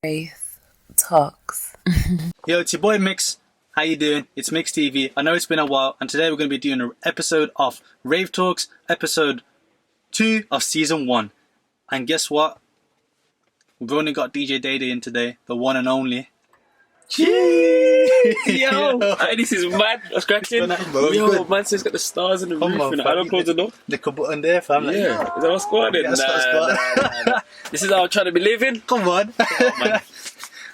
Wraith Talks. Yo, it's your boy Mix. How you doing? It's mikstv. I know it's been a while, and today we're going to be doing an episode of Wraith Talks, episode 2 of season 1. And guess what? We've only got DJ Day in today, the one and only. Yo, this is mad. I was cracking. Yo, man says got the stars in the roof and I don't close the door. The button there, fam. Like, yeah, is that what's going on? Nah. This is how I'm trying to be living. Come on. Man.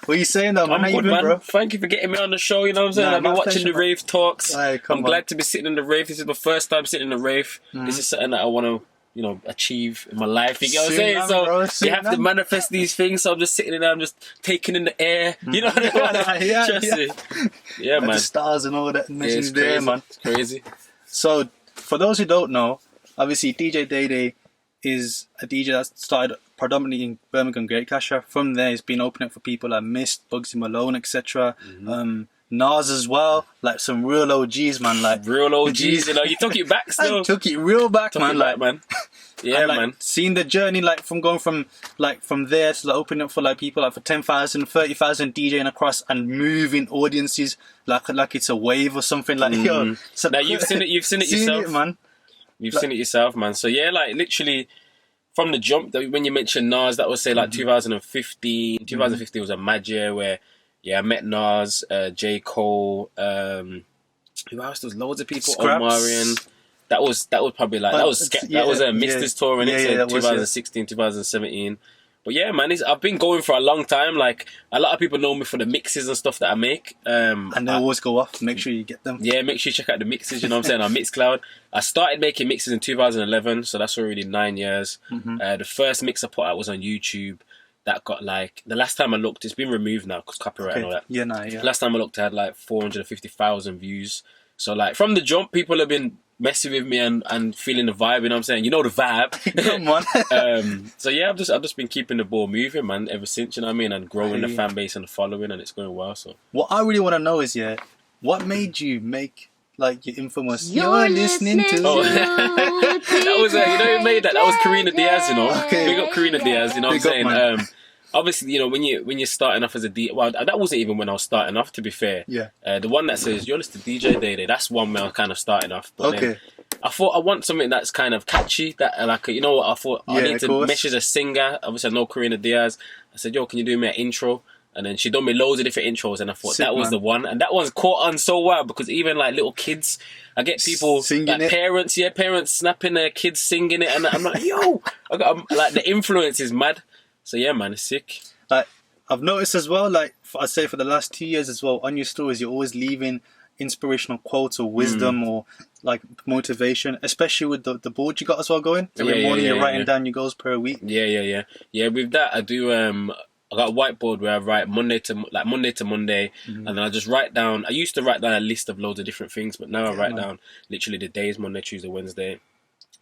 What are you saying though, man? I'm How you good, been, man. bro? Thank you for getting me on the show, you know what I'm saying? Nah, I've been my watching pleasure, the Wraith Talks. Aye, I'm glad to be sitting in the Wraith. This is my first time sitting in the Wraith. This is something that I want to, achieve in my life. You know what I'm saying? So you have to manifest these things. So I'm just sitting in there, I'm just taking in the air. You know what I mean? Yeah, man. The stars and all that. Yeah, it's crazy, there, man. It's crazy. So, for those who don't know, obviously DJ Day is a DJ that started predominantly in Birmingham Greatcasher. From there, he's been opening up for people like Mist, Bugsy Malone, etc. Nas as well, like some real OGs, man. Like real OGs, you took it back still. I took it real back, man. Yeah, like, man. Seeing the journey, like from going from there to like opening up for like people like for 10,000, 30,000 DJing across and moving audiences like it's a wave or something. Like yo, now you've seen it yourself, man. You've seen it yourself, man. So yeah, like literally from the jump, when you mentioned Nas, that was say like 2015. 2015 was a mad year where I met Nas, J. Cole, who else? There was loads of people. Scraps. Omarion. That was probably like that was a Mister's tour in 2016, 2017. But yeah, man, I've been going for a long time. Like a lot of people know me for the mixes and stuff that I make. And they always go off. Make sure you get them. Yeah, make sure you check out the mixes. You know what I'm saying? On Mixcloud. I started making mixes in 2011, so that's already 9 years. The first mix I put out was on YouTube. That got like the last time I looked, it's been removed now because copyright and all that. Yeah. Last time I looked, I had like 450,000 views. So like from the jump, people have been messing with me and feeling the vibe. You know what I'm saying? You know the vibe. Come on. So yeah, I've just been keeping the ball moving, man, ever since. You know what I mean? And growing the fan base and the following, and it's going well. So what I really want to know is what made you make like your infamous "You're listening to"? Oh. That was who made that? That was Karina Diaz. Okay. Big up Karina Diaz. You know what I'm saying? Obviously, when you're starting off as a DJ, well, that wasn't even when I was starting off. To be fair, the one that says "You're listening to DJ Day," that's one where I was kind of starting off. But then I thought I want something that's kind of catchy. That you know what I thought I need to mesh as a singer. Obviously, I know Karina Diaz. I said, "Yo, can you do me an intro?" And then she done me loads of different intros, and I thought that was the one. And that one's caught on so well because even like little kids, I get people singing like it. parents snapping their kids singing it, and I'm like, yo, like the influence is mad. So yeah, man, it's sick. Like I've noticed as well, like I'd say for the last 2 years as well, on your stories you're always leaving inspirational quotes or wisdom or like motivation, especially with the board you got as well going. Every morning you're writing down your goals per week. Yeah. With that, I do. I got a whiteboard where I write Monday to Monday, and then I just write down. I used to write down a list of loads of different things, but now I write down literally the days: Monday, Tuesday, Wednesday.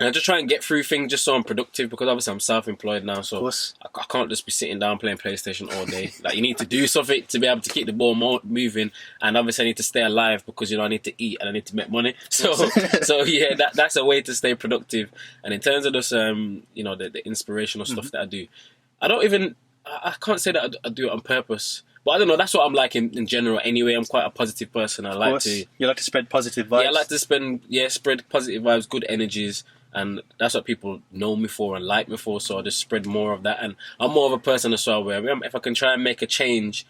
And I just try and get through things just so I'm productive because obviously I'm self-employed now, so I can't just be sitting down playing PlayStation all day. Like you need to do something to be able to keep the ball moving, and obviously I need to stay alive because I need to eat and I need to make money. So yeah, that's a way to stay productive. And in terms of this, the inspirational stuff that I do, I can't say that I do it on purpose. But I don't know, that's what I'm like in general anyway. I'm quite a positive person. You like to spread positive vibes? Yeah, I like to spread positive vibes, good energies. And that's what people know me for and like me for. So I just spread more of that. And I'm more of a person as well where if I can try and make a change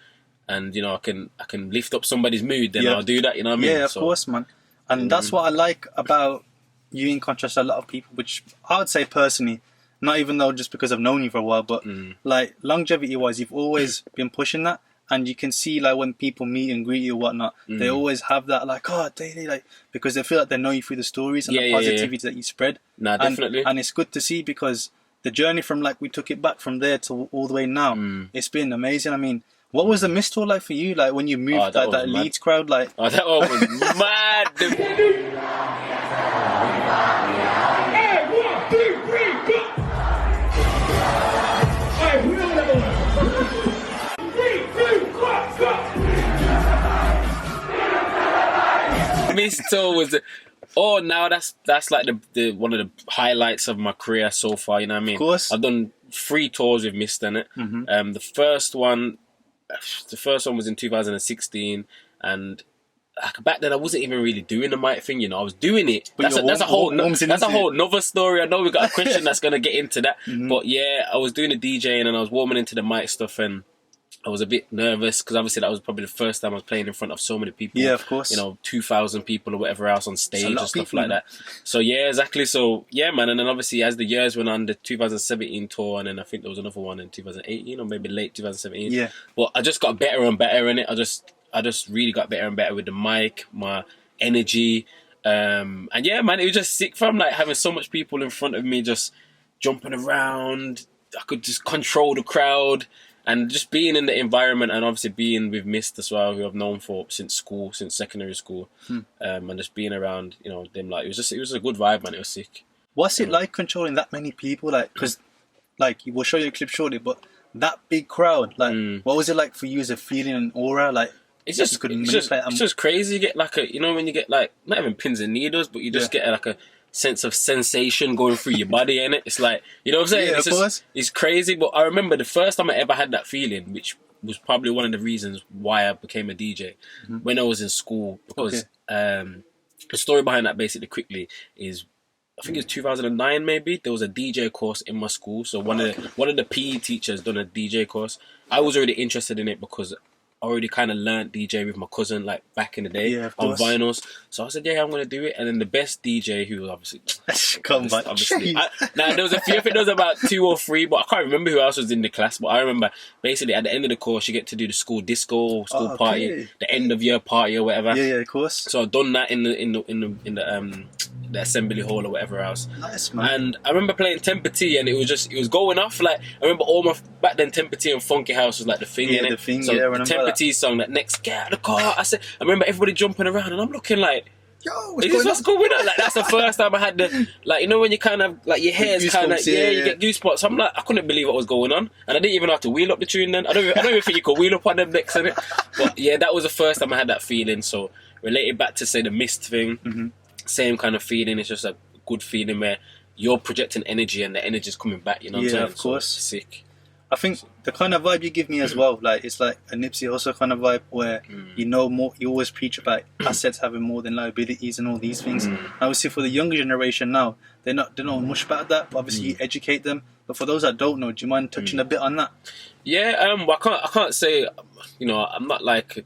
and, I can lift up somebody's mood, then I'll do that, you know what I mean? Yeah, of course, man. And that's what I like about you in contrast to a lot of people, which I would say personally, not even though just because I've known you for a while, but like longevity-wise, you've always been pushing that. And you can see like when people meet and greet you or whatnot, they always have that like, they like, because they feel like they know you through the stories and the positivity that you spread. Nah, definitely. And it's good to see because the journey from like we took it back from there to all the way now, it's been amazing. I mean, what was the Mist tour like for you? Like when you moved that Leeds crowd, like that one was mad. Misto was now that's like the one of the highlights of my career so far, you know what I mean? Of course. I've done 3 tours with Mist in it. The first one the first one was in 2016, and like, back then I wasn't even really doing the mic thing, you know. I was doing it. But That's a whole nother story. I know we got a question that's gonna get into that, but yeah, I was doing the DJing and I was warming into the mic stuff, and I was a bit nervous because obviously that was probably the first time I was playing in front of so many people. Yeah, of course. You know, 2,000 people or whatever else on stage and stuff like that. So yeah, exactly. So yeah, man. And then obviously as the years went on, the 2017 tour, and then I think there was another one in 2018 or maybe late 2017. Yeah. But I just got better and better in it. I just really got better and better with the mic, my energy. And yeah, man, it was just sick from like having so much people in front of me just jumping around. I could just control the crowd. And just being in the environment, and obviously being with Mist as well, who I've known since secondary school, and just being around, you know, them, like, it was a good vibe, man. It was sick. What's it like controlling that many people? Like, because, like, we'll show you a clip shortly, but that big crowd, like, what was it like for you as a feeling and aura? Like, it's just crazy. You get like when you get like, not even pins and needles, but you just get like a sense of sensation going through your body, innit? It's like, you know what I'm saying? Yeah, it's crazy. But I remember the first time I ever had that feeling, which was probably one of the reasons why I became a DJ, when I was in school. Because the story behind that, basically, quickly, is I think it's 2009 maybe. There was a DJ course in my school. So one of the PE teachers done a DJ course. I was already interested in it because I already kind of learnt DJ with my cousin, like, back in the day, on vinyls. So I said, yeah, I'm going to do it. And then the best DJ, who was obviously... there was a few, I think there was about 2 or 3, but I can't remember who else was in the class. But I remember, basically, at the end of the course, you get to do the school disco, school party, the end of year party or whatever. Yeah, of course. So I've done that in the assembly hall or whatever else. Nice, man. And I remember playing Temper T, and it was going off. Like, I remember back then, Temper T and Funky House was like the thing, yeah, innit? The thing, so yeah, I the remember Temper T song, that next, get out of the car. I remember everybody jumping around, and I'm looking like, yo, what's going on? Like, that's the first time I had the, like, you know, when you kind of, like, your hair's kind of, you get goosebumps. I'm like, I couldn't believe what was going on. And I didn't even have to wheel up the tune then. I don't even think you could wheel up on them decks in it. But yeah, that was the first time I had that feeling. So related back to, say, the Mist thing, same kind of feeling. It's just a good feeling where you're projecting energy and the energy's coming back, you know what I'm saying? Of course. So sick. I think the kind of vibe you give me as well, like, it's like a Nipsey Hussle kind of vibe where you know more. You always preach about assets having more than liabilities and all these things. Obviously, for the younger generation now, they don't know much about that. But obviously, you educate them. But for those that don't know, do you mind touching a bit on that? Yeah, well, I can't say, you know, I'm not like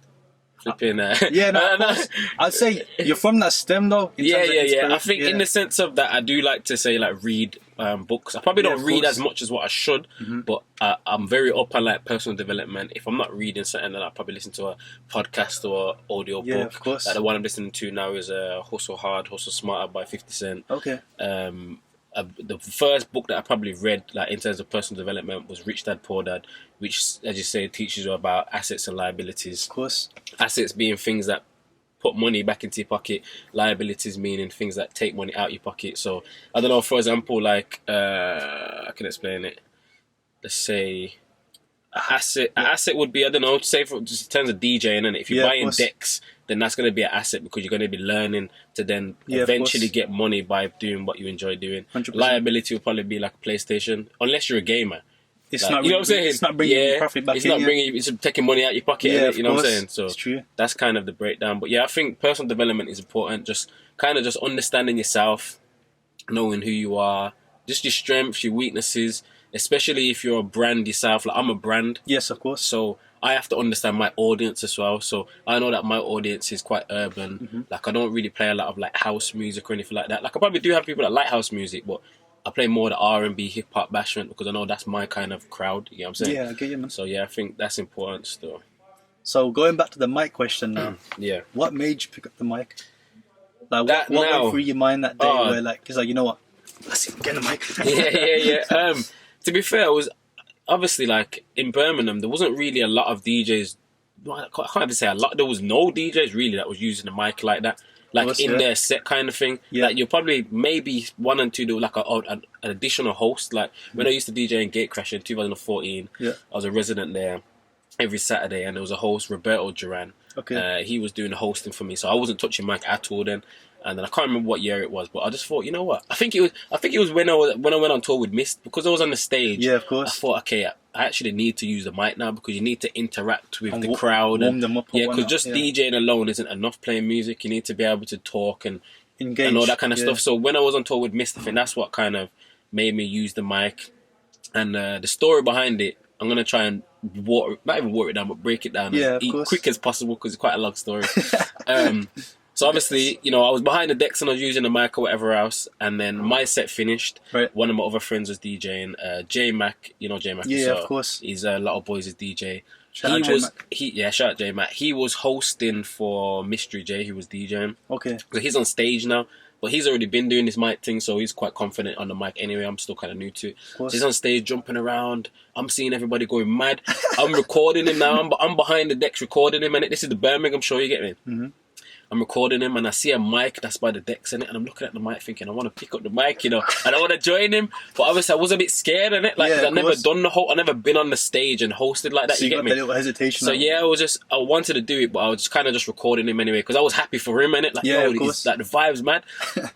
flipping. I'd say you're from that stem though. Yeah. I think in the sense of that, I do like to say, like, read books. I probably don't read as much as what I should, but I'm very up on, like, personal development. If I'm not reading something, then I'll probably listen to a podcast or audio book. Of course. Like the one I'm listening to now is Hustle Hard, Hustle Smarter by 50 Cent. Okay. The first book that I probably read, like, in terms of personal development, was Rich Dad Poor Dad, which, as you say, teaches you about assets and liabilities. Of course. Assets being things that put money back into your pocket, liabilities meaning things that take money out your pocket. So, I don't know, for example, like, I can explain it. Let's say, an asset would be, I don't know, say for just in terms of DJing, and if you're buying decks, then that's going to be an asset because you're going to be learning to then eventually get money by doing what you enjoy doing. 100%. Liability will probably be like a PlayStation, unless you're a gamer. It's like, not, you know what I'm saying? It's not bringing profit back. It's taking money out your pocket. Yeah, you know what I'm saying? So it's true. That's kind of the breakdown. But yeah, I think personal development is important. Just kind of just understanding yourself, knowing who you are, just your strengths, your weaknesses. Especially if you're a brand yourself. Like, I'm a brand. Yes, of course. So I have to understand my audience as well. So I know that my audience is quite urban. Like, I don't really play a lot of, like, house music or anything like that. Like, I probably do have people that like house music, but I play more the R&B, hip-hop, bashment because I know that's my kind of crowd. You know what I'm saying? Yeah, I get you, man. So yeah, I think that's important still. So going back to the mic question now. Yeah. What made you pick up the mic? Like, what went through your mind that day where, like, it's like, you know what? Let's get the mic. Yeah. To be fair, it was obviously, like, in Birmingham, there wasn't really a lot of DJs. I can't even say a lot. There was no DJs really that was using the mic like that. Like, in their set kind of thing. Yeah. Like, you're probably maybe 1 and 2 do like an additional host. Like, when I used to DJ in Gatecrash in 2014, I was a resident there every Saturday, and there was a host, Roberto Duran. Okay. He was doing the hosting for me, so I wasn't touching mic at all then. And then I can't remember what year it was, but I just thought, you know what? I think it was when I went on tour with Mist, because I was on the stage. Yeah, of course. I thought, okay, I actually need to use the mic now because you need to interact with And the crowd. warm them up. Yeah, because just DJing alone isn't enough playing music. You need to be able to talk and engage and all that kind of stuff. So when I was on tour with Mr. Finn, that's what kind of made me use the mic. And the story behind it, I'm going to try and not even water it down, but break it down as quick as possible because it's quite a long story. So obviously, you know, I was behind the decks and I was using the mic or whatever else. And then my set finished. Right. One of my other friends was DJing. J Mac, you know J Mac. Yeah, of course. He's a lot of boys' DJ. Shout out J Mac. He was hosting for Mystery J, who was DJing. Okay. So he's on stage now. But he's already been doing this mic thing, so he's quite confident on the mic anyway. I'm still kind of new to it. So he's on stage jumping around. I'm seeing everybody going mad. I'm recording him now. I'm behind the decks recording him. And this is the Birmingham show, you get me? Mm-hmm. I'm recording him and I see a mic that's by the decks in it, and I'm looking at the mic thinking I want to pick up the mic, you know, and I want to join him, but obviously I was a bit scared in it, like cause I never been on the stage and hosted like that. So you get me? A little hesitation. So I wanted to do it, but I was just kind of just recording him anyway because I was happy for him in it, like like the vibe's mad.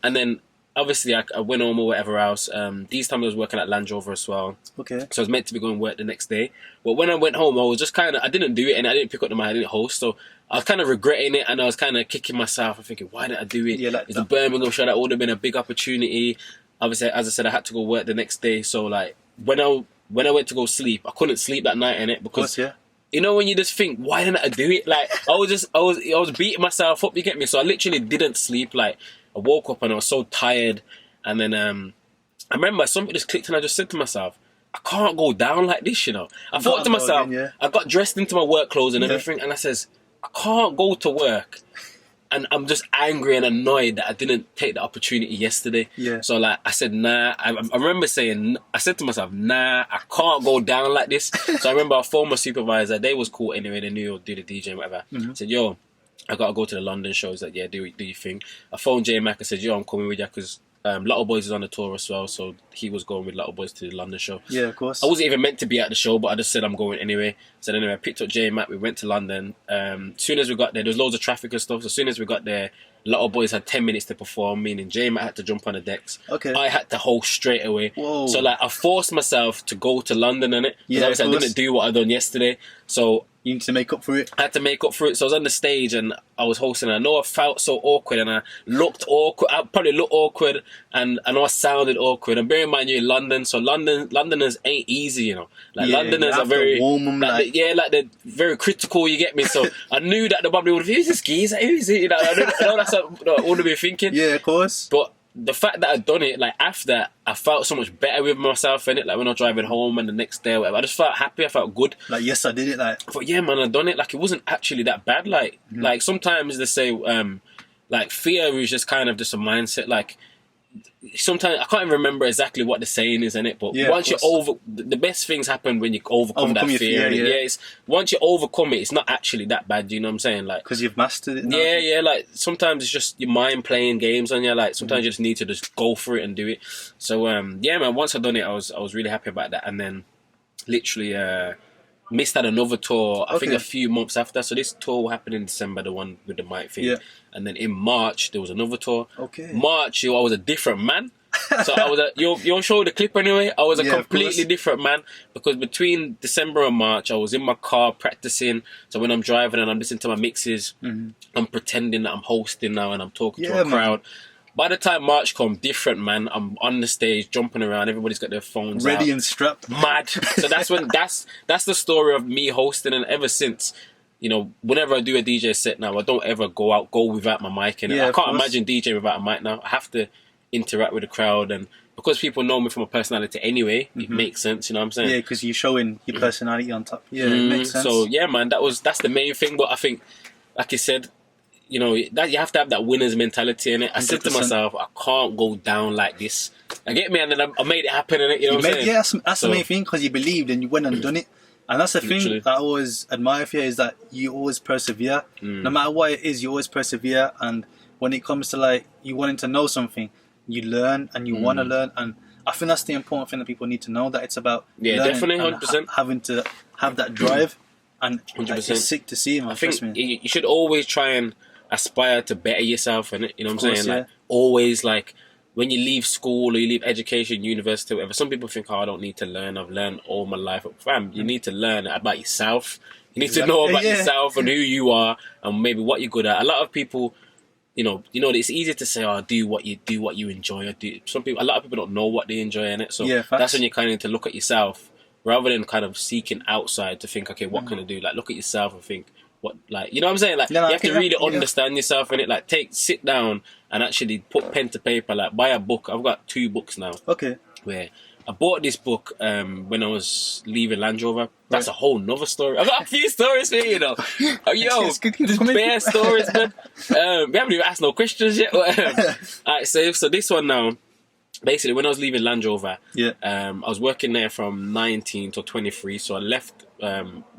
And then obviously I went home or whatever else. These times I was working at Land Rover as well. Okay. So I was meant to be going to work the next day, but when I went home I was just I didn't do it and I didn't pick up the mic, I didn't host, so I was kind of regretting it and I was kind of kicking myself and thinking, why didn't I do it? It's the Birmingham show, that would have been a big opportunity. Obviously, as I said, I had to go work the next day. So like when I went to go sleep, I couldn't sleep that night in it because you know when you just think, why didn't I do it? Like I was beating myself up, you get me? So I literally didn't sleep. Like I woke up and I was so tired, and then I remember something just clicked and I just said to myself, I can't go down like this, you know. I thought to myself, I got dressed into my work clothes and everything, and I says, I can't go to work and I'm just angry and annoyed that I didn't take the opportunity yesterday. Yeah. So like I said, nah. I remember saying, I said to myself, nah, I can't go down like this. So I remember our former supervisor, they was cool anyway, they knew I'd do the DJ and whatever. Mm-hmm. I said, yo, I gotta go to the London show. He's like, yeah, do your thing. I phoned J Mac, I said, yo, I'm coming with you because Lotto Boys is on the tour as well, so he was going with Lotto Boys to the London show. Yeah, of course. I wasn't even meant to be at the show, but I just said I'm going anyway. So anyway, I picked up J Mac, we went to London. Soon as we got there was loads of traffic and stuff, so as soon as we got there, Lotto Boys had 10 minutes to perform, meaning J Mac had to jump on the decks. Okay. I had to host straight away. Whoa. So like I forced myself to go to London in it. Yeah, obviously I didn't do what I done yesterday. So you need to make up for it. I had to make up for it. So I was on the stage and I was hosting. And I know I felt so awkward and I looked awkward. I probably looked awkward and I know I sounded awkward. And bear in mind, you're in London, so Londoners ain't easy, you know. Like Londoners are very warm them, like they're very critical. You get me? So I knew that the probably would have, who's this geezer? Who is it? You know, I know that's what I would have been thinking. Yeah, of course. But the fact that I'd done it, like after, I felt so much better with myself in it. Like when I was driving home and the next day or whatever, I just felt happy. I felt good. Like, yes, I did it. Like, but yeah, man, I done it. Like it wasn't actually that bad. Like, like sometimes they say, like fear is just kind of just a mindset. Like sometimes I can't even remember exactly what the saying is in it, but once you the best things happen when you overcome that fear. It's once you overcome it, it's not actually that bad. You know what I'm saying? Like because you've mastered it. Now. Yeah. Like sometimes it's just your mind playing games on you. Like sometimes you just need to just go for it and do it. So yeah, man. Once I done it, I was really happy about that. And then literally missed out another tour. I think a few months after. So this tour happened in December, the one with the mic thing. Yeah. And then in March there was another tour. Okay. March, I was a different man. So I was you'll show the clip anyway. I was a completely different man because between December and March I was in my car practicing. So when I'm driving and I'm listening to my mixes, I'm pretending that I'm hosting now and I'm talking to a crowd. By the time March come, different man. I'm on the stage jumping around. Everybody's got their phones ready out, and strapped, mad. So that's when that's the story of me hosting. And ever since, you know, whenever I do a DJ set now, I don't ever go without my mic in it. I can't imagine DJ without a mic now. I have to interact with the crowd, and because people know me from a personality anyway, it makes sense. You know what I'm saying? Yeah, because you're showing your personality on top. Yeah, it makes sense. So yeah, man, that's the main thing. But I think, like you said, you know, that you have to have that winner's mentality in it. I 100%. Said to myself, I can't go down like this. I get me, and then I made it happen in it. You know what I'm saying? Yeah, that's the main thing, because you believed and you went and done it. And that's the thing that I always admire for you, is that you always persevere. No matter what it is, you always persevere. And when it comes to like you wanting to know something, you learn and you want to learn. And I think that's the important thing that people need to know, that it's about definitely 100%. Having to have that drive. And 100%. Like, it's sick to see, man. I think you should always try and aspire to better yourself, and you know what I'm saying? Like always, like when you leave school or you leave education, university, whatever, some people think, oh, I don't need to learn. I've learned all my life. Fam, you need to learn about yourself. You need to know about yourself and who you are and maybe what you're good at. A lot of people, you know, it's easy to say, oh, do what you enjoy. Or do. A lot of people don't know what they enjoy in it. So that's when you kind of need to look at yourself rather than kind of seeking outside to think, okay, what can I do? Like, look at yourself and think, what, like, you know what I'm saying? Like, you have to really understand yourself in it. Like, sit down and actually put pen to paper. Like, buy a book. I've got 2 books now. Okay. Where I bought this book when I was leaving Land Rover. That's a whole nother story. I've got a few stories for you know. Yo, just bare stories, man. We haven't even asked no questions yet. Alright, so this one now. Basically, when I was leaving Land Rover, I was working there from 19 to 23. So I left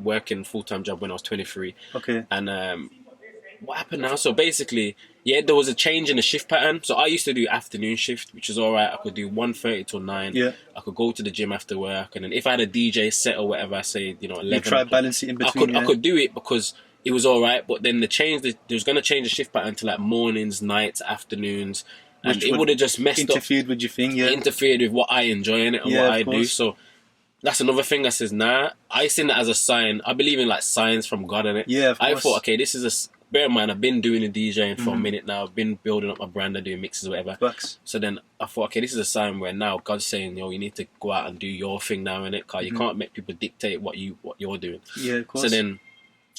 working full-time job when I was 23. Okay. And what happened now? So basically, there was a change in the shift pattern. So I used to do afternoon shift, which was all right. I could do 1:30 till 9. Yeah. I could go to the gym after work, and then if I had a DJ set or whatever, I say 11. You try to balance it in between. I could do it because it was all right. But then they was going to change the shift pattern to like mornings, nights, afternoons, and which it would have just interfered with your thing. Yeah. Interfered with what I enjoy in it and what I do. So that's another thing I says, nah. I seen that as a sign. I believe in like signs from God in it. Yeah, of course. I thought, okay, this is a... Bear in mind, I've been doing the DJing for a minute now. I've been building up my brand. I do mixes or whatever. Bucks. So then I thought, okay, this is a sign where now God's saying, you need to go out and do your thing now, innit? Because you can't make people dictate what you're doing. Yeah, of course. So then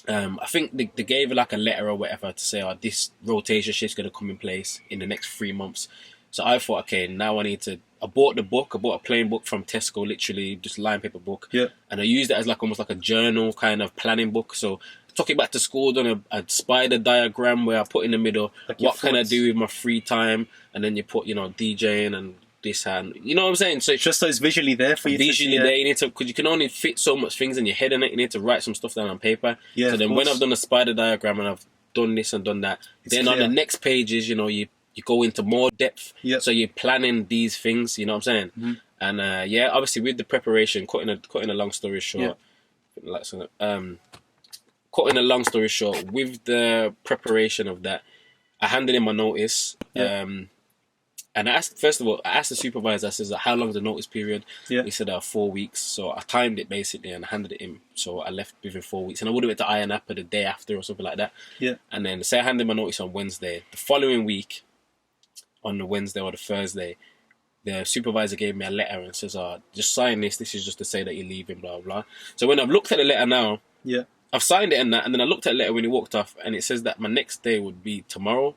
I think they gave like a letter or whatever to say, this rotation shift's going to come in place in the next 3 months. So I thought, okay, now I need to... I bought the book. I bought a plain book from Tesco, literally just line paper book. Yeah. And I used it as like almost like a journal kind of planning book. So took it back to school, done a spider diagram where I put in the middle like what can I do with my free time, and then you put DJing and this and you know what I'm saying. So just so it's visually there for you. Visually there, you need to, because you can only fit so much things in your head in it. You need to write some stuff down on paper. Yeah. So then when I've done a spider diagram and I've done this and done that, it's then clear. On the next pages, you go into more depth. Yep. So you're planning these things. You know what I'm saying? Mm-hmm. And obviously with the preparation, cutting a long story short, cutting a long story short, with the preparation of that, I handed in my notice. And I asked the supervisor, I says, how long's the notice period? Yeah. He said 4 weeks. So I timed it basically and handed it in. So I left within 4 weeks. And I would have went to Iron Apple the day after or something like that. Yeah. And then say I handed my notice on Wednesday. The following week, on the Wednesday or the Thursday, the supervisor gave me a letter and says, just sign this. This is just to say that you're leaving, blah, blah. So when I've looked at the letter now, I've signed it and that, and then I looked at the letter when he walked off, and it says that my next day would be tomorrow.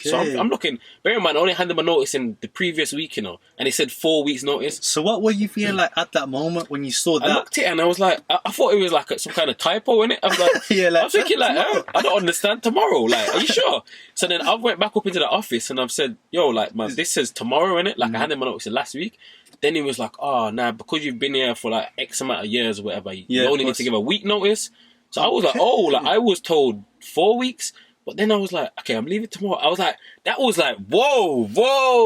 Okay. So I'm looking, bear in mind, I only handed my notice in the previous week, and it said 4 weeks notice. So what were you feeling like at that moment when you saw that? I looked at it and I was like, I thought it was like some kind of typo in it. I was like, I'm thinking like, I don't understand tomorrow. Like, are you sure? So then I went back up into the office and I've said, yo, like, man, this says tomorrow in it. Like, I handed my notice in last week. Then he was like, because you've been here for like X amount of years or whatever, you only need to give a week notice. So I was like, I was told 4 weeks. But then I was like, okay, I'm leaving tomorrow. I was like, that was like, whoa.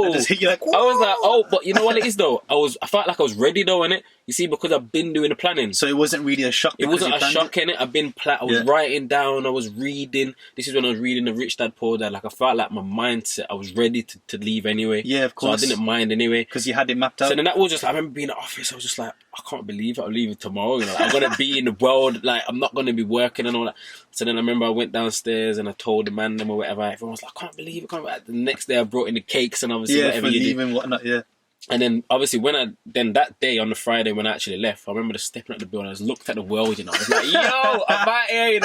I just hit you like, whoa. I was like, but you know what it is though? I felt like I was ready though, innit? You see, because I've been doing the planning. So it wasn't really a shock. It wasn't a shock, innit? I've been I was writing down, I was reading. This is when I was reading the Rich Dad Poor Dad. Like I felt like my mindset, I was ready to leave anyway. Yeah, of course. So I didn't mind anyway. Because you had it mapped out. So then that was just, I remember being in the office, I was just like, I can't believe it, I'm leaving tomorrow. Like, I'm going to be in the world, like I'm not going to be working and all that. So then I remember I went downstairs and I told the man them or whatever. Everyone was like, I can't believe it. The next day I brought in the cakes and obviously whatever you leaving, do. Whatnot, yeah. And then obviously then that day on the Friday when I actually left, I remember just stepping at the building, I just looked at the world, I was like, yo, I'm out here,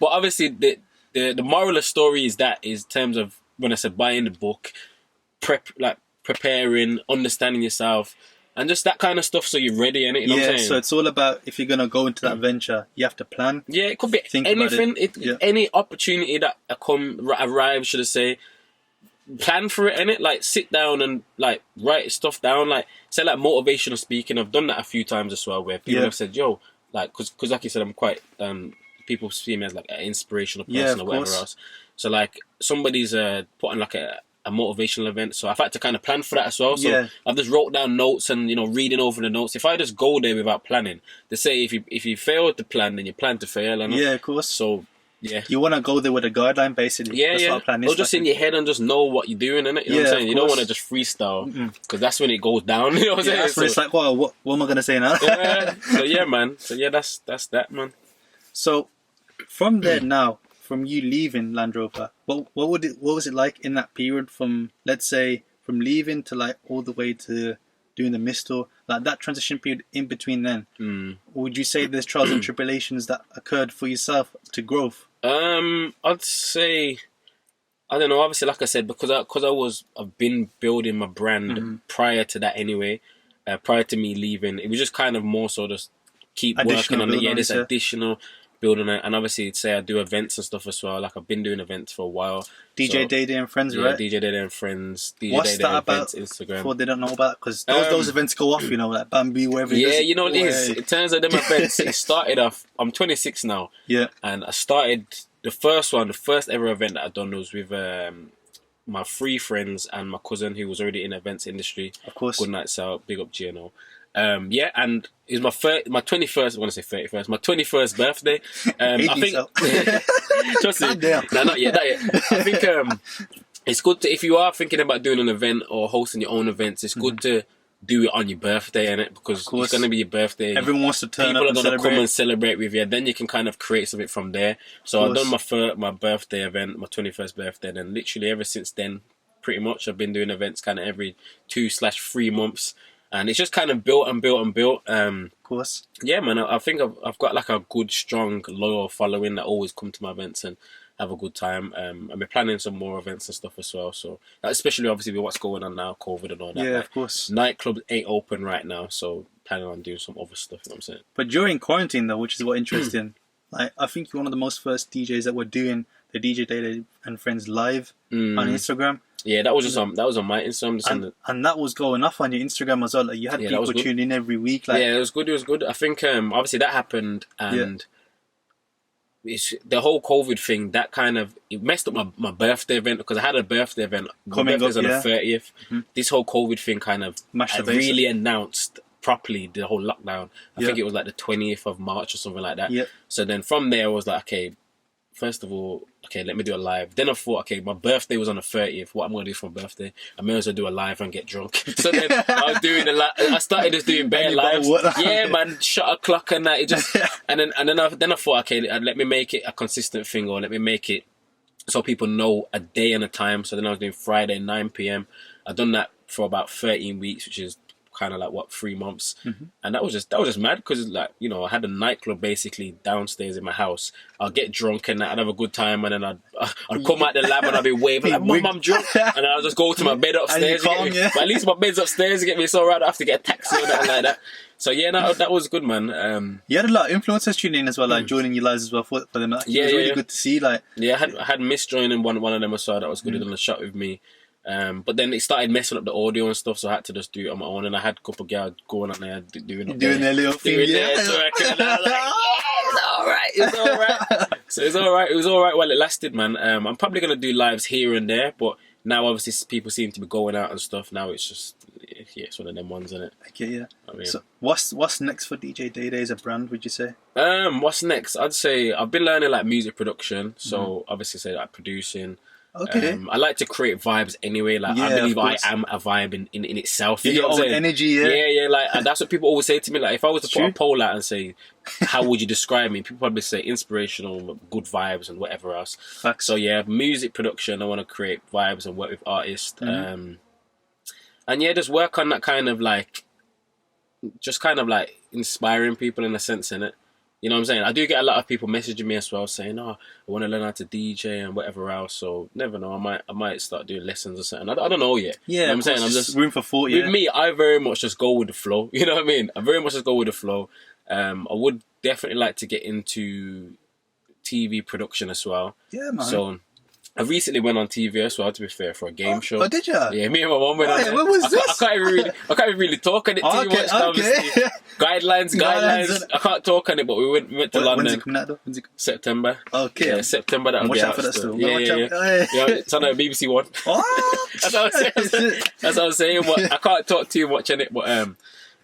But obviously the moral of the story is in terms of when I said buying the book, preparing, understanding yourself, and just that kind of stuff, so you're ready, innit? You know what I'm saying? So it's all about, if you're going to go into that venture, you have to plan. Yeah, it could be anything. Any opportunity that arrives, should I say, plan for it, innit? Like, sit down and, like, write stuff down. Like, say, like, motivational speaking. I've done that a few times as well, where people have said, yo, like, because like you said, I'm quite, people see me as, like, an inspirational person or whatever else. So, like, somebody's putting, like, a motivational event, so I've had to kind of plan for that as well. So I've just wrote down notes and reading over the notes. If I just go there without planning, they say if you fail to plan, then you plan to fail. And yeah, of course. So Yeah. You want to go there with a guideline, basically. Yeah, That's yeah. what our plan is. Or just in your head and just know what you're doing, innit? You know what I'm saying? You don't want to just freestyle, because that's when it goes down. You know what I'm saying? That's when it's like, wow, what am I going to say now? Yeah. So yeah, man. So yeah, that's that, man. So from there now, from you leaving Land Rover, what was it like in that period from, let's say, from leaving to like all the way to doing the mist tour, like that transition period in between then? Would you say there's trials and tribulations that occurred for yourself to growth? I'd say, I don't know. Obviously, like I said, because I've been building my brand prior to that anyway. Prior to me leaving, it was just kind of more so just keep working on it. Yeah, this additional building it, and obviously say I do events and stuff as well. Like I've been doing events for a while. DJ Day Day and Friends, yeah, right? DJ Day Day and Friends. DJ What's Day Day that events, about? Instagram. What they don't know about, because those events go off, you know, like Bambi, wherever. Yeah, you know what it is. In terms of them events, it started off. I'm 26 now. Yeah, and I started the first ever event that I done was with my 3 friends and my cousin who was already in events industry. Of course. Good night, Sal. Big up GNO. Yeah, and it was my 21st. I want to say 31st. My 21st birthday. I think. Trust me. No, not yet. I think it's good to, if you are thinking about doing an event or hosting your own events, it's good to do it on your birthday, innit? Because it's going to be your birthday. Everyone wants to turn up. People are going to come and celebrate with you. Then you can kind of create something from there. So I've done my birthday event, my 21st birthday, and literally ever since then, pretty much I've been doing events kind of every 2/3 months. And it's just kind of built and built and built. Of course. Yeah, man. I think I've got like a good, strong, loyal following that always come to my events and have a good time. I've been planning some more events and stuff as well. So especially obviously with what's going on now, COVID and all that. Yeah, like, of course. Nightclubs ain't open right now, so planning on doing some other stuff. You know what I'm saying? But during quarantine though, which is what interesting. Like I think you're one of the most first DJs that were doing the DJ Day and Friends live on Instagram. Yeah, that was on my Instagram. And that was going off on your Instagram as well. Like you had people tuning in every week. Like, yeah, it was good. I think obviously that happened, and it's the whole COVID thing that kind of it messed up my birthday event, because I had a birthday event. My birthday's on the 30th. This whole COVID thing kind of really announced properly the whole lockdown. I think it was like the 20th of March or something like that. Yep. So then from there I was like, okay, first of all, okay, let me do a live. Then I thought, okay, my birthday was on the 30th. What I'm going to do for my birthday? I may as well do a live and get drunk. So then I was doing I started just doing bare lives. Yeah, man, shot a clock and that. It just and then I thought, okay, let me make it a consistent thing, or let me make it so people know a day and a time. So then I was doing Friday 9 p.m. I've done that for about 13 weeks, which is kind of like 3 months, and that was just mad, because like, you know, I had a nightclub basically downstairs in my house. I'll get drunk and I'd have a good time, and then I'd come out the lab and I'd be waving like, Mum, I'm drunk, and I'll just go to my bed upstairs. But at least my bed's upstairs, you get me, so right, I have to get a taxi or nothing like that. So yeah, no, that was good, man. You had a lot of influencers tuning in as well, like joining your lives as well for them. Like, it was really good to see. Like, yeah, I had Miss joining one of them as well. That was good. Done a shot with me. But then it started messing up the audio and stuff, so I had to just do it on my own. And I had a couple of girls going up there doing their little thing. It's all right. So it's all right. It was all right while it lasted, man. I'm probably gonna do lives here and there, but now obviously people seem to be going out and stuff. Now it's just it's one of them ones, isn't it? Okay, yeah. I mean, so what's next for DJ Day Day as a brand, would you say? What's next? I'd say I've been learning like music production, so obviously say like producing. Okay. I like to create vibes anyway. Like I believe I am a vibe in itself. You know what I'm saying? Energy, yeah. Like, and that's what people always say to me. Like, if I was to put a poll out and say, "How would you describe me?" People probably say inspirational, good vibes, and whatever else. Facts. So yeah, music production. I want to create vibes and work with artists. And yeah, just work on that kind of like, just kind of like inspiring people in a sense, innit? You know what I'm saying? I do get a lot of people messaging me as well, saying, "Oh, I want to learn how to DJ and whatever else." So never know. I might start doing lessons or something. I don't know yet. Yeah, you know what I'm saying? I'm just room for thought. With me, I very much just go with the flow. You know what I mean? I very much just go with the flow. I would definitely like to get into TV production as well. Yeah, man. So I recently went on TV as well, to be fair, for a game show. Oh, did you? Yeah, me and my mum went on there. What was this? I can't even really talk on it too much. Obviously. Guidelines. I can't talk on it, but we went to London. When's it coming out though? September. Okay. Yeah, September that'll watch be out out for that still. still. Yeah. It's on a BBC One. That's what I'm saying. But I can't talk too much on it. But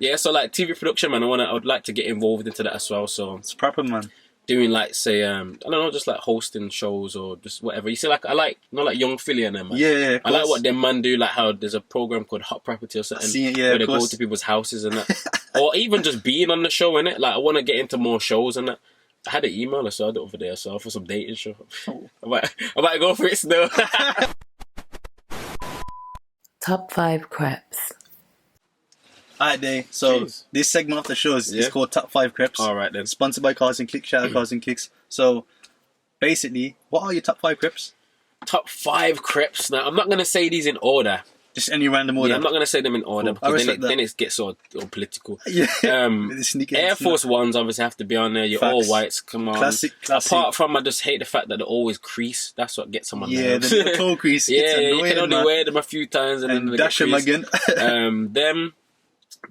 yeah, so like TV production, man, I would like to get involved into that as well. So it's proper, man. doing like say I don't know, just like hosting shows or just whatever. You see, like I like like Young Philly and them. Man. Yeah, I like what them man do. Like how there's a program called Hot Property or something where they go to people's houses and that, or even just being on the show innit. Like I want to get into more shows and that. I had an email, I saw it over there, so for some dating show. I might go for it still. Top 5 crepes. Alright, Day. So this segment of the show is called Top 5 Crepes. Alright then. Sponsored by Cars and Clicks. Shout out Cars and Clicks. So basically, what are your top 5 crepes? Top 5 crepes. Now I'm not gonna say these in order. Just any random order. Yeah, I'm not gonna say them in order because then it gets all political. Yeah. Air Force Ones obviously have to be on there. Your all whites, come on. Classic. Apart from, I just hate the fact that they always crease. That's what gets on my nerves. Yeah, the toe crease. Yeah, you can only wear them a few times and then they dash them again.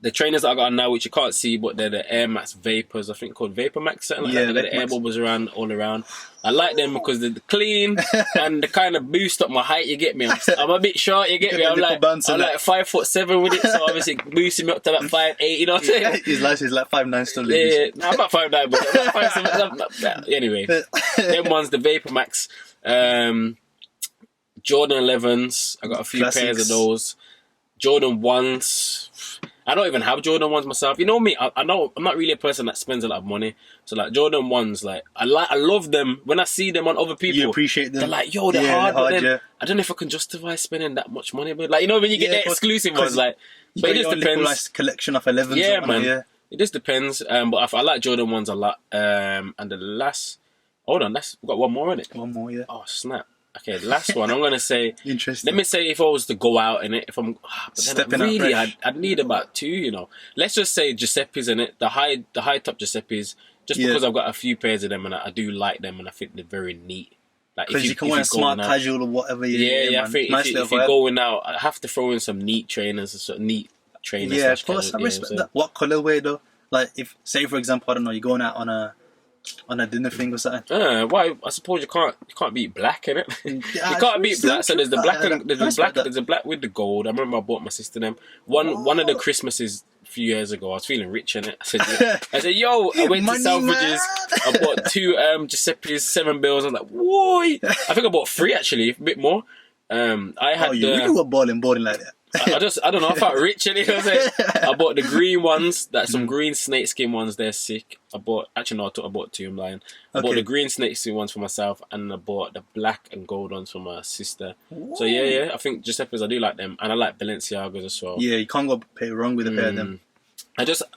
The trainers that I got on now, which you can't see, but they're the Air Max Vapors, I think called Vapor Max, something like that. They got the air bubbles all around. I like them because they're clean and they kind of boost up my height, you get me? I'm a bit short, you get me? I'm like 5'7" with it, so obviously boosting me up to like 5'8", you know what I'm saying? His life is like 5'9" still. Yeah, no, I'm not 5'9", but I'm like 5'7". Anyway, them ones, the Vapor Max. Jordan 11s, I got a few pairs of those. Jordan 1s. I don't even have Jordan 1s myself. You know me, I know I'm not really a person that spends a lot of money. So like Jordan 1s, like I love them. When I see them on other people, you appreciate them. They're like, yo, they're hard. But then, I don't know if I can justify spending that much money. But like, you know, when you get the exclusive ones, like, but it just depends. Nice collection of 11s. Yeah, man. Yeah. It just depends. But I like Jordan 1s a lot. And the last, hold on, we've got one more in it. One more, yeah. Oh snap. Okay, the last one I'm gonna say. Interesting. Let me say if I was to go out in it, if I'm, but then really, I'd need about 2. You know, let's just say Giuseppe's in it. The high top Giuseppe's, just because I've got a few pairs of them and I do like them and I think they're very neat. Like because you can wear smart casual or whatever. I think if you're going out, I have to throw in some neat trainers, sort of neat trainers. Yeah, of course. I respect that. What colorway though? Like if, say for example, I don't know, you're going out on a dinner thing or something. Why? I suppose you can't beat black in it. You can't beat black. So there's the black and there's the black with the gold. I remember I bought my sister them one of the Christmases a few years ago. I was feeling rich in it. I said, yo, I went to Selfridges. I bought 2 Giuseppe's 7 bills. I was like, whoa! I think I bought 3 actually, a bit more. I had. You really were balling like that. I don't know, I felt rich in it. I bought the green ones, some green snakeskin ones, they're sick. I bought 2, I'm lying. I bought the green snakeskin ones for myself and I bought the black and gold ones for my sister. Whoa. So yeah, I think Giuseppe's, I do like them. And I like Balenciagas as well. Yeah, you can't go wrong with a pair of them.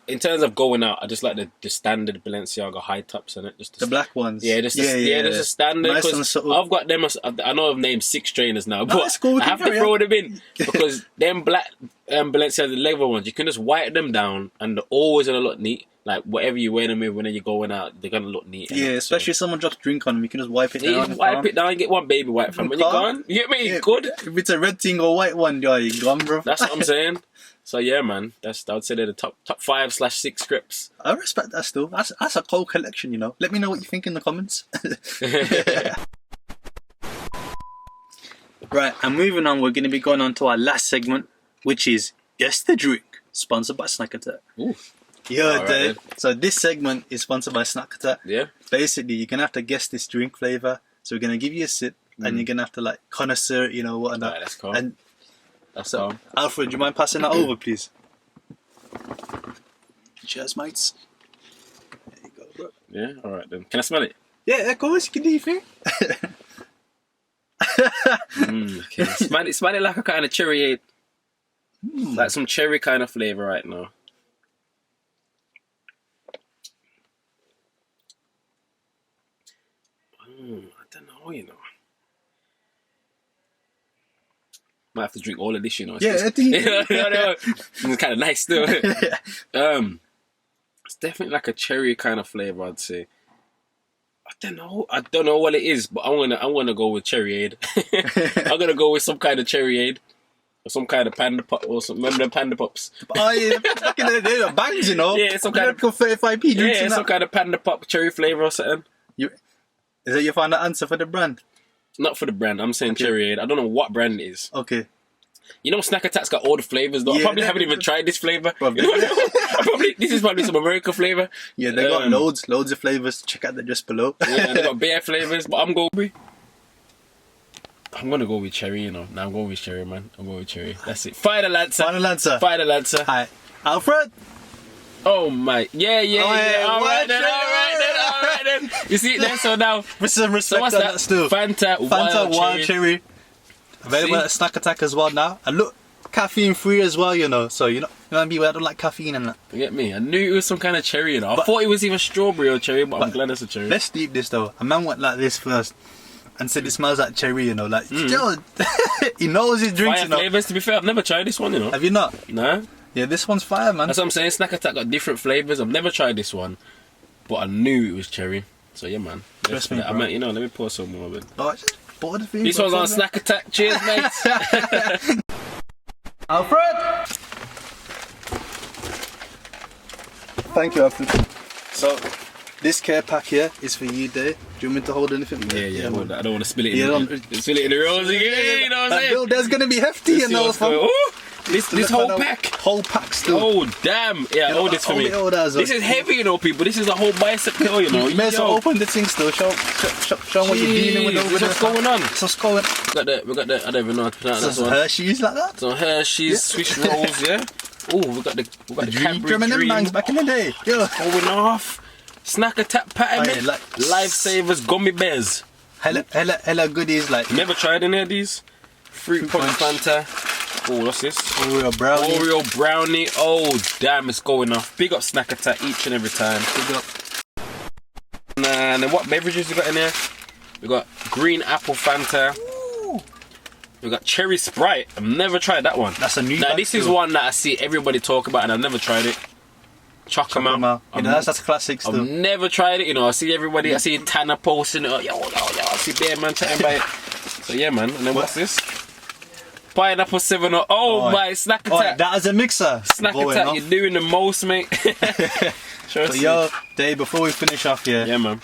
In terms of going out, I just like the standard Balenciaga high tops in it. Just the black ones. Yeah, just a standard. Nice because I've got them. I know I've named 6 trainers now, but I have to throw them in because them black Balenciaga leather ones, you can just wipe them down and they're always gonna look neat. Like whatever you wear them with when you're going out, they're gonna look neat. Yeah, especially if someone drops drink on them, you can just wipe it down. Wipe it down and get one baby wipe from when you're gone. You get me? Yeah, good. If it's a red thing or white one, you're gone, bro. That's what I'm saying. So yeah, man, I would say they're the top 5/6 scripts. I respect that still. That's a cool collection, you know. Let me know what you think in the comments. Right, and moving on, we're going to be going on to our last segment, which is Guess the Drink, sponsored by Snack Attack. Ooh. You heard that. So this segment is sponsored by Snack Attack. Yeah. Basically, you're going to have to guess this drink flavour. So we're going to give you a sip, and you're going to have to like connoisseur it, you know, whatnot. Right, that's cool. And so, Alfred, do you mind passing that over, please? Cheers, mates. There you go, bro. Yeah, alright then. Can I smell it? Yeah, of course, you can do your thing. Okay. Smell it like a kind of cherry, like some cherry kind of flavour right now. I don't know, you know. Might have to drink all of this, you know. I think it's kind of nice still. It's definitely like a cherry kind of flavour, I'd say. I don't know what it is, but I'm gonna go with Cherryade. I'm gonna go with some kind of Cherryade. Or some kind of Panda Pop or some. Remember them Panda Pops? Oh yeah, back in the day, the bangs, you know. Yeah, some kind of 35p drinks. Yeah, some kind of Panda Pop cherry flavour or something. Is that you found the answer for the brand? Not for the brand. I'm saying Cherryade. I don't know what brand it is. Okay. You know, Snack Attack's got all the flavors. Though. I probably haven't even tried this flavor. This is probably some American flavor. Yeah, they got loads of flavors. Check out the just below. Yeah, they got beer flavors, but I'm gonna go with cherry. You know, now I'm going with cherry, man. I'm going with cherry. That's it. Fire the Lancer. Fire the Lancer. Hi, Alfred. Oh my, yeah. All right then. You see it there? So now, with some respect what's on that? that still. Fanta wild cherry. Available at Snack Attack as well now. And look, caffeine free as well, you know. So you know people that don't like caffeine and that. You get me? I knew it was some kind of cherry, you know. I thought it was either strawberry or cherry, but I'm glad it's a cherry. Let's deep this though. A man went like this first and said it smells like cherry, you know. Like, yo, he knows his drinks, Fire you know. flavors. To be fair, I've never tried this one, you know. Have you not? No. Yeah, this one's fire, man. That's what I'm saying. Snack Attack got different flavors. I've never tried this one, but I knew it was cherry. So yeah, man. Trust me, I mean, you know, let me pour some more of it. Oh, just pour the thing. This one's on Snack Attack. Cheers, mate. Alfred! Thank you, Alfred. So, this care pack here is for you, Dave. Do you want me to hold anything? Yeah. Well, I don't want to spill it You in the rose again, you know what I'm saying? Bill, there's going to be hefty, you know. This whole pack. Whole pack still. Oh, damn. Yeah, hold this for me. This is heavy, you know, people. This is a whole bicep curl, you know. You may as well open the thing still. Show what you're dealing with over there. What's going on? What's going on? We got the, I don't even know how to pronounce that Some one. Hershey's like that? Some Hershey's, Swiss rolls, yeah. Oh, we got the Cadbury Dream. Dream Back in the day. Yo. going off. Snack Attack pattern. Oh, yeah, like, Lifesavers gummy bears. Hella goodies like. Never tried any of these. Fruit punch Fanta. Oh, what's this? Oreo brownie. Oh, damn, it's going off. Big up Snack Attack each and every time. Big up. And then what beverages we got in there? We got green apple Fanta. Ooh. We got cherry Sprite. I've never tried that one. That's a new. Now this is one that I see everybody talk about, and I've never tried it. Chocolate. You know, that's a classic still. I've never tried it. You know, I see everybody. I see Tanner posting it. Yo. I see Bear Man chatting about it. So yeah, man. And then what's this? Pineapple 7 or oh my Snack Attack. That is a mixer. Snack Attack, you're doing the most, mate. So yo, Dave, before we finish off here, yeah, man.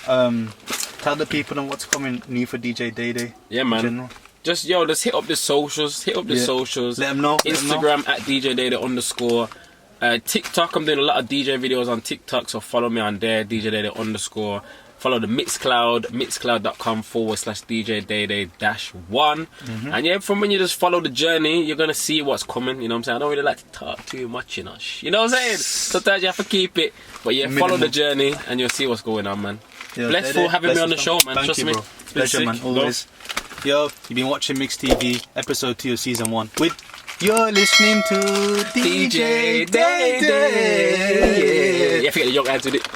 Tell the people on what's coming new for DJ Day. Yeah, man. Just hit up the socials. Let them know. Instagram at DJ Day _. TikTok, I'm doing a lot of DJ videos on TikTok, so follow me on there, DJ Day _. Follow the Mixcloud, mixcloud.com/DJ Day -1. And yeah, from when you just follow the journey, you're gonna see what's coming. You know what I'm saying? I don't really like to talk too much, you know. You know what I'm saying? Sometimes you have to keep it. But yeah, follow the journey and you'll see what's going on, man. Blessed for having me on the show, man. Trust me. Pleasure, man. Always. Yo, you've been watching MixTV, episode 2 of season 1. You're listening to DJ Day. Yeah, I forget the young answered it.